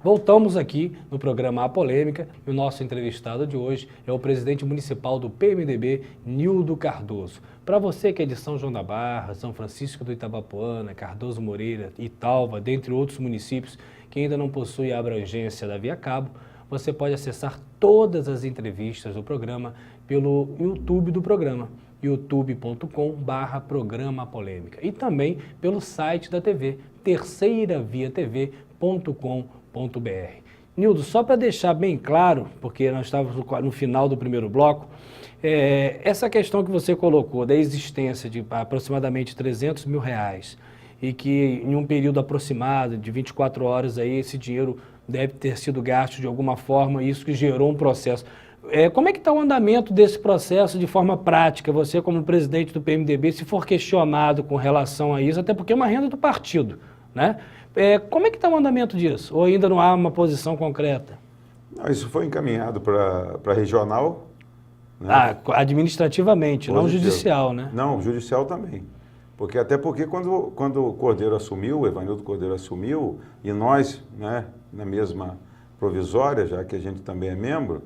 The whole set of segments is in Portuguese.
Voltamos aqui no programa A Polêmica e o nosso entrevistado de hoje é o presidente municipal do PMDB, Nildo Cardoso. Para você que é de São João da Barra, São Francisco do Itabapoana, Cardoso Moreira, Italva, dentre outros municípios que ainda não possuem a abrangência da Via Cabo, você pode acessar todas as entrevistas do programa pelo YouTube do programa, youtube.com/programa polêmica, e também pelo site da TV, terceiraviatv.com.br. Nildo, só para deixar bem claro, porque nós estávamos no final do primeiro bloco, essa questão que você colocou da existência de aproximadamente R$300 mil e que em um período aproximado de 24 horas aí esse dinheiro deve ter sido gasto de alguma forma, isso que gerou um processo. Como é que está o andamento desse processo de forma prática? Você, como presidente do PMDB, se for questionado com relação a isso, até porque é uma renda do partido, né? Como é que está o andamento disso? Ou ainda não há uma posição concreta? Não, isso foi encaminhado para a regional. Né? Administrativamente, não judicial, né? Não, judicial também. Até porque quando o Cordeiro assumiu, o Evanildo Cordeiro assumiu, e nós, né, na mesma provisória, já que a gente também é membro,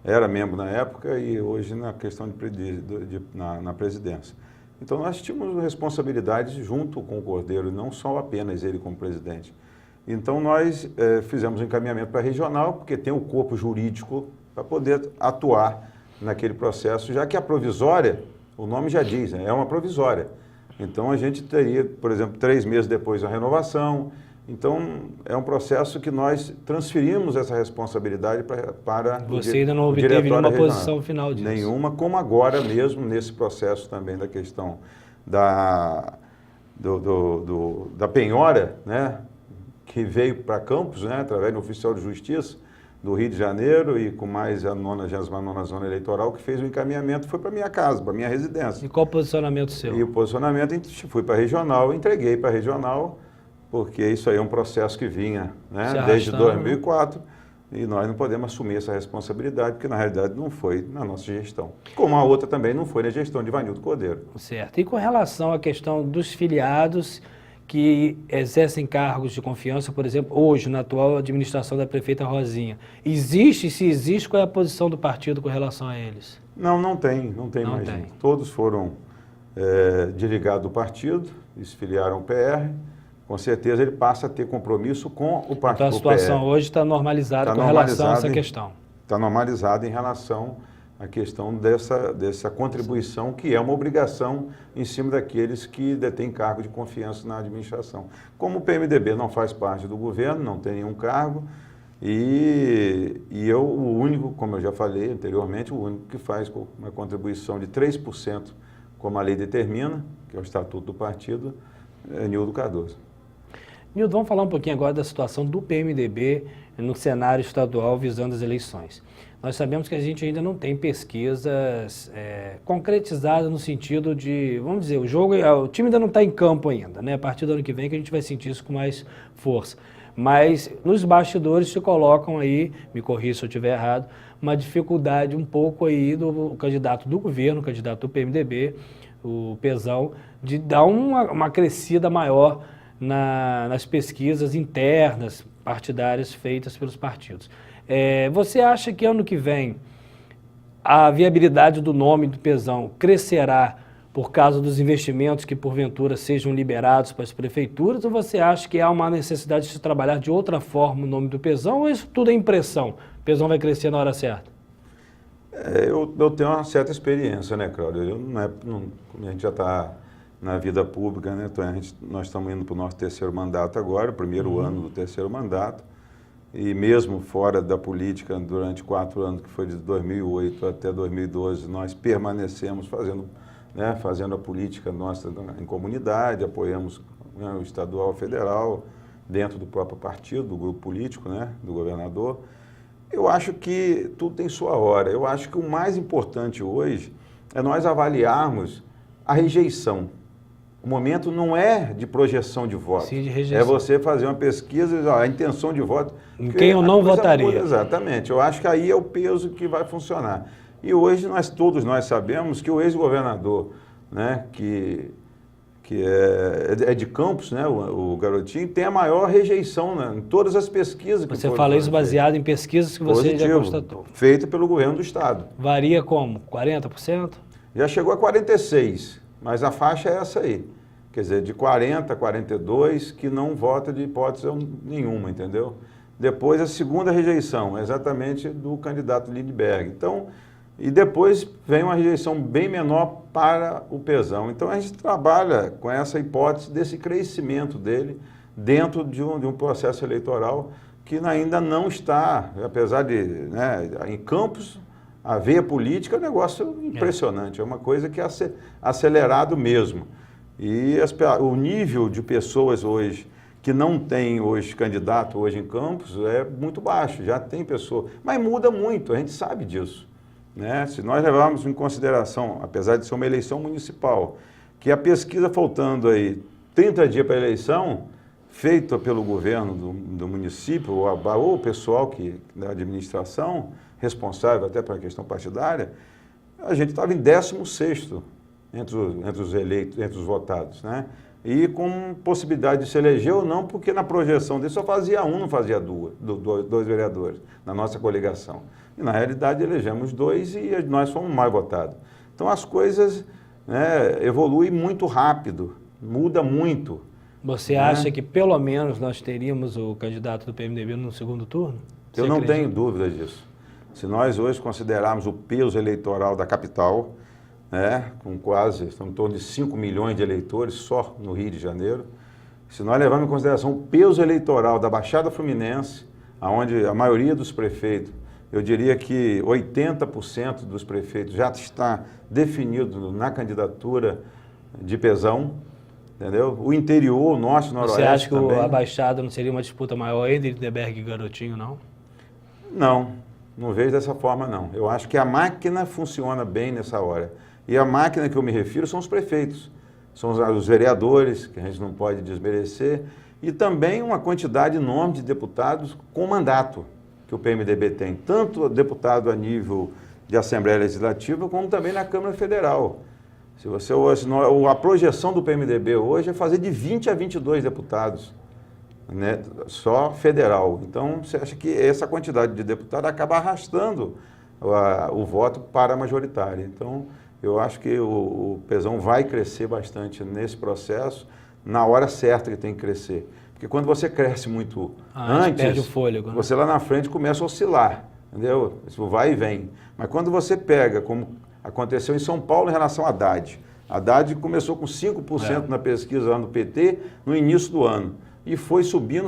era membro na época e hoje na questão na presidência. Então, nós tínhamos responsabilidades junto com o Cordeiro, não só apenas ele como presidente. Então, nós fizemos um encaminhamento para a regional, porque tem o corpo jurídico para poder atuar naquele processo, já que a provisória, o nome já diz, né, é uma provisória. Então, a gente teria, por exemplo, 3 meses depois a renovação. Então, é um processo que nós transferimos essa responsabilidade para Você ainda não obteve nenhuma posição final disso? Nenhuma, como agora mesmo, nesse processo também da questão da penhora, né, que veio para Campos, né, através do oficial de justiça do Rio de Janeiro e com mais a 99ª Zona Eleitoral, que fez o encaminhamento, foi para minha casa, para minha residência. E qual o posicionamento seu? E o posicionamento, fui para a regional, entreguei para a regional, porque isso aí é um processo que vinha, né, desde 2004, e nós não podemos assumir essa responsabilidade, porque na realidade não foi na nossa gestão. Como a outra também não foi na gestão de Evanildo Cordeiro. Certo. E com relação à questão dos filiados que exercem cargos de confiança, por exemplo, hoje, na atual administração da prefeita Rosinha, existe? Se existe, qual é a posição do partido com relação a eles? Não tem mais gente. Todos foram desligados do partido, se filiaram ao PR. Com certeza ele passa a ter compromisso com o partido. Então a situação hoje está normalizada com relação a essa questão. Está normalizada em relação à questão dessa contribuição, que é uma obrigação em cima daqueles que detêm cargo de confiança na administração. Como o PMDB não faz parte do governo, não tem nenhum cargo, e eu, o único, como eu já falei anteriormente, o único que faz uma contribuição de 3%, como a lei determina, que é o estatuto do partido, é Nildo Cardoso. Nildo, vamos falar um pouquinho agora da situação do PMDB no cenário estadual visando as eleições. Nós sabemos que a gente ainda não tem pesquisas concretizadas no sentido de, vamos dizer, o time ainda não está em campo ainda, né? A partir do ano que vem que a gente vai sentir isso com mais força. Mas nos bastidores se colocam aí, me corrija se eu estiver errado, uma dificuldade um pouco aí do candidato do governo, o candidato do PMDB, o Pezão, de dar uma crescida maior nas pesquisas internas partidárias feitas pelos partidos. Você acha que ano que vem a viabilidade do nome do Pezão crescerá por causa dos investimentos que porventura sejam liberados para as prefeituras, ou você acha que há uma necessidade de se trabalhar de outra forma o nome do Pezão, ou isso tudo é impressão? O Pezão vai crescer na hora certa? Eu tenho uma certa experiência, né, Cláudio? A gente já está na vida pública, né? Nós estamos indo para o nosso 3º mandato agora, o primeiro ano do 3º mandato, e mesmo fora da política, durante 4 anos, que foi de 2008 até 2012, nós permanecemos fazendo a política nossa em comunidade, apoiamos, né, o estadual, o federal, dentro do próprio partido, do grupo político, né, do governador. Eu acho que tudo tem sua hora. Eu acho que o mais importante hoje é nós avaliarmos a rejeição. O momento não é de projeção de voto. Sim, de rejeição. É você fazer uma pesquisa e dizer, a intenção de voto. Em quem eu não votaria. Exatamente. Eu acho que aí é o peso que vai funcionar. E hoje todos nós sabemos que o ex-governador né, que é de Campos, né, o garotinho, tem a maior rejeição, né, em todas as pesquisas que Você fala isso baseado em pesquisas que você já constatou. Feita pelo governo do estado. Varia como? 40%? Já chegou a 46%, mas a faixa é essa aí. Quer dizer, de 40% a 42%, que não vota de hipótese nenhuma, entendeu? Depois a segunda rejeição, exatamente do candidato Lindbergh. Então, e depois vem uma rejeição bem menor para o Pezão. Então a gente trabalha com essa hipótese desse crescimento dele dentro de um processo eleitoral que ainda não está, apesar de, né, em Campos, a veia política é um negócio impressionante, é uma coisa que é acelerado mesmo. E o nível de pessoas hoje que não tem hoje candidato hoje em Campos é muito baixo, já tem pessoa, mas muda muito, a gente sabe disso. Né? Se nós levarmos em consideração, apesar de ser uma eleição municipal, que a pesquisa faltando aí 30 dias para a eleição, feita pelo governo do município, ou o pessoal da administração, responsável até pela questão partidária, a gente estava em 16º entre os eleitos, entre os votados, né? E com possibilidade de se eleger ou não, porque na projeção dele só fazia não fazia dois vereadores na nossa coligação. E na realidade elegemos 2 e nós fomos mais votados. Então as coisas, né, evoluem muito rápido, muda muito. Você acha que pelo menos nós teríamos o candidato do PMDB no segundo turno? Eu não tenho dúvida disso. Se nós hoje considerarmos o peso eleitoral da capital, né, com estamos em torno de 5 milhões de eleitores só no Rio de Janeiro, se nós levarmos em consideração o peso eleitoral da Baixada Fluminense, onde a maioria dos prefeitos, eu diria que 80% dos prefeitos já está definido na candidatura de Pezão, entendeu? O interior, o norte, noroeste também. Você acha que também. A Baixada não seria uma disputa maior entre Lindbergh e Garotinho, não? Não vejo dessa forma, não. Eu acho que a máquina funciona bem nessa hora. E a máquina que eu me refiro são os prefeitos, são os vereadores, que a gente não pode desmerecer, e também uma quantidade enorme de deputados com mandato que o PMDB tem, tanto deputado a nível de Assembleia Legislativa, como também na Câmara Federal. Se você hoje, a projeção do PMDB hoje é fazer de 20 a 22 deputados, né, só federal. Então, você acha que essa quantidade de deputados acaba arrastando o voto para a majoritária. Então, eu acho que o Pezão vai crescer bastante nesse processo, na hora certa que tem que crescer. Porque quando você cresce muito antes, perde o fôlego, né? Você lá na frente começa a oscilar, entendeu? Isso vai e vem. Mas quando você pega, como aconteceu em São Paulo em relação a Haddad. Haddad começou com 5% na pesquisa lá no PT no início do ano. E foi subindo.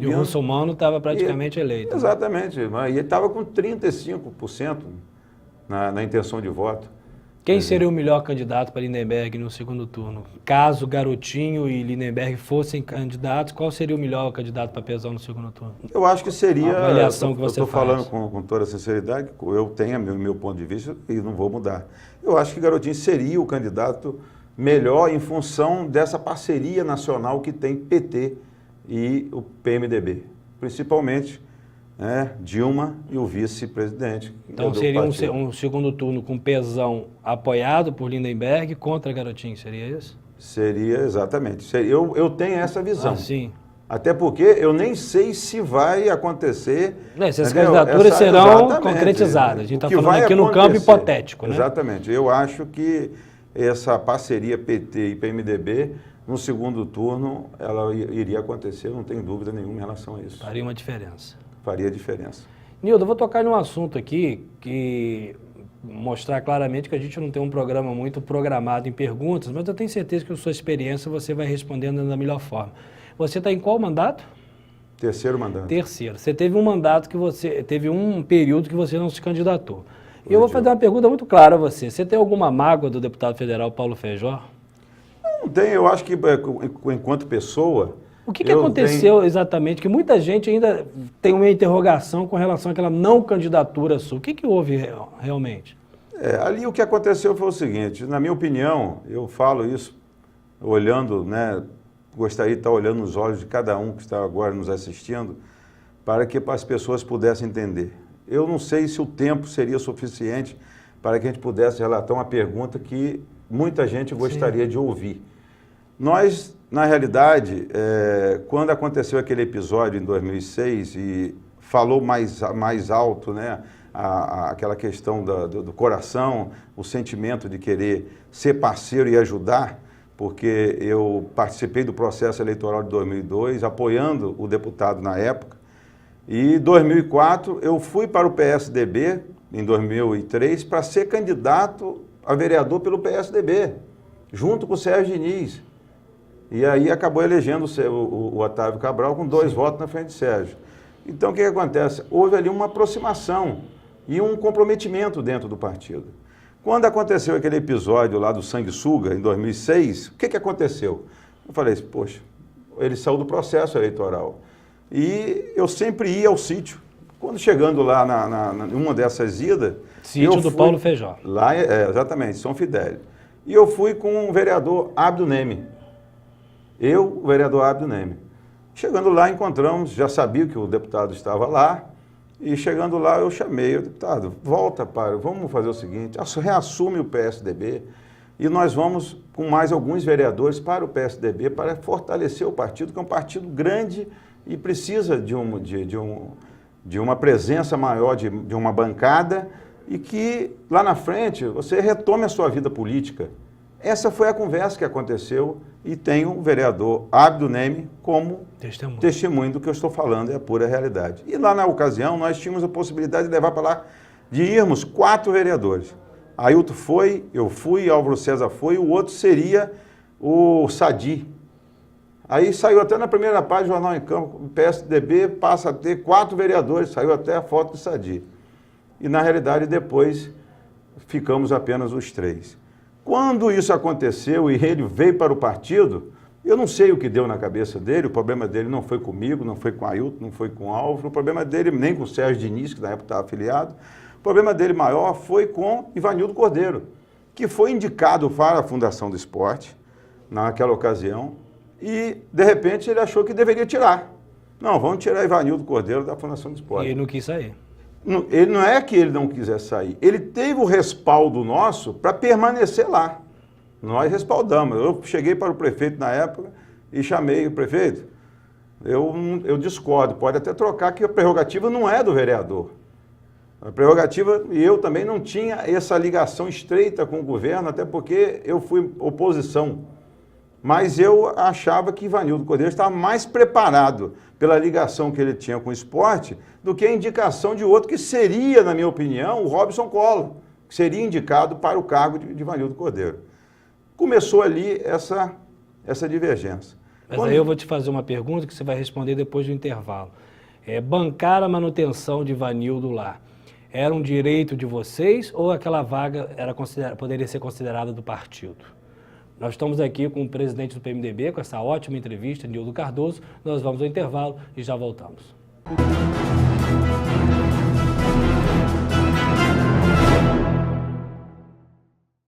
E o Russomano estava praticamente eleito. Exatamente. E ele estava com 35% na intenção de voto. Quem seria o melhor candidato para Lindbergh no segundo turno? Caso Garotinho e Lindbergh fossem candidatos, qual seria o melhor candidato para Pezão no segundo turno? Eu acho que seria... A avaliação que você faz. Eu estou falando com toda sinceridade, eu tenho meu ponto de vista e não vou mudar. Eu acho que Garotinho seria o candidato melhor em função dessa parceria nacional que tem PT e o PMDB. Principalmente, né, Dilma e o vice-presidente. Então seria um segundo turno com Pezão apoiado por Lindbergh contra Garotinho, seria isso? Seria, exatamente. Eu tenho essa visão. Sim. Até porque eu nem sei se vai acontecer... Essas candidaturas serão concretizadas. A gente está falando aqui no campo hipotético, né? Exatamente. Eu acho que essa parceria PT e PMDB, no segundo turno, ela iria acontecer, não tenho dúvida nenhuma em relação a isso. Faria uma diferença. Faria diferença. Nildo, eu vou tocar num assunto aqui que mostrar claramente que a gente não tem um programa muito programado em perguntas, mas eu tenho certeza que com sua experiência você vai respondendo da melhor forma. Você está em qual mandato? Terceiro mandato. Terceiro. Você teve um mandato teve um período que você não se candidatou. E eu vou fazer uma pergunta muito clara a você. Você tem alguma mágoa do deputado federal Paulo Feijó? Não tem, eu acho que enquanto pessoa... O que aconteceu exatamente? Que muita gente ainda tem uma interrogação com relação àquela não candidatura sua. O que houve realmente? Ali o que aconteceu foi o seguinte, na minha opinião, eu falo isso olhando, né, gostaria de estar olhando nos olhos de cada um que está agora nos assistindo, para que as pessoas pudessem entender. Eu não sei se o tempo seria suficiente para que a gente pudesse relatar uma pergunta que muita gente gostaria de ouvir. Nós, na realidade, quando aconteceu aquele episódio em 2006 e falou mais alto, né, aquela questão do coração, o sentimento de querer ser parceiro e ajudar, porque eu participei do processo eleitoral de 2002, apoiando o deputado na época, e em 2004 eu fui para o PSDB, em 2003, para ser candidato a vereador pelo PSDB, junto com o Sérgio Diniz. E aí acabou elegendo o Otávio Cabral com 2 votos na frente de Sérgio. Então o que acontece? Houve ali uma aproximação e um comprometimento dentro do partido. Quando aconteceu aquele episódio lá do sanguessuga, em 2006, o que aconteceu? Eu falei assim, poxa, ele saiu do processo eleitoral. E eu sempre ia ao sítio. Quando chegando lá numa dessas idas... Sítio do Paulo Feijó. Lá, exatamente, São Fidélio. E eu fui com o vereador Abdo Neme. O vereador Abdo Neme. Chegando lá, encontramos, já sabia que o deputado estava lá, e chegando lá eu chamei o deputado, volta para, vamos fazer o seguinte, reassume o PSDB e nós vamos com mais alguns vereadores para o PSDB para fortalecer o partido, que é um partido grande e precisa de uma presença maior, de uma bancada e que lá na frente você retome a sua vida política. Essa foi a conversa que aconteceu e tem o vereador Abdo Neme como testemunho do que eu estou falando, é a pura realidade. E lá na ocasião nós tínhamos a possibilidade de levar para lá, de irmos 4 vereadores. Ailton foi, eu fui, Álvaro César foi, o outro seria o Sadi. Aí saiu até na primeira página do Jornal em Campo, o PSDB passa a ter 4 vereadores, saiu até a foto do Sadi. E na realidade depois ficamos apenas os 3. Quando isso aconteceu e ele veio para o partido, eu não sei o que deu na cabeça dele, o problema dele não foi comigo, não foi com Ailton, não foi com Álvaro, o problema dele nem com o Sérgio Diniz, que na época estava afiliado, o problema dele maior foi com Ivanildo Cordeiro, que foi indicado para a Fundação do Esporte, naquela ocasião, e de repente ele achou que deveria tirar. Não, vamos tirar Ivanildo Cordeiro da Fundação do Esporte. E ele não quis sair. Ele não é que ele não quisesse sair, ele teve o respaldo nosso para permanecer lá. Nós respaldamos. Eu cheguei para o prefeito na época e chamei o prefeito. Eu discordo, pode até trocar, que a prerrogativa não é do vereador. A prerrogativa, e eu também não tinha essa ligação estreita com o governo, até porque eu fui oposição. Mas eu achava que Ivanildo Cordeiro estava mais preparado pela ligação que ele tinha com o esporte do que a indicação de outro que seria, na minha opinião, o Robson Collor, que seria indicado para o cargo de Ivanildo Cordeiro. Começou ali essa divergência. Mas aí eu vou te fazer uma pergunta que você vai responder depois do intervalo. Bancar a manutenção de Ivanildo lá, era um direito de vocês ou aquela vaga poderia ser considerada do partido? Nós estamos aqui com o presidente do PMDB, com essa ótima entrevista, Nildo Cardoso. Nós vamos ao intervalo e já voltamos.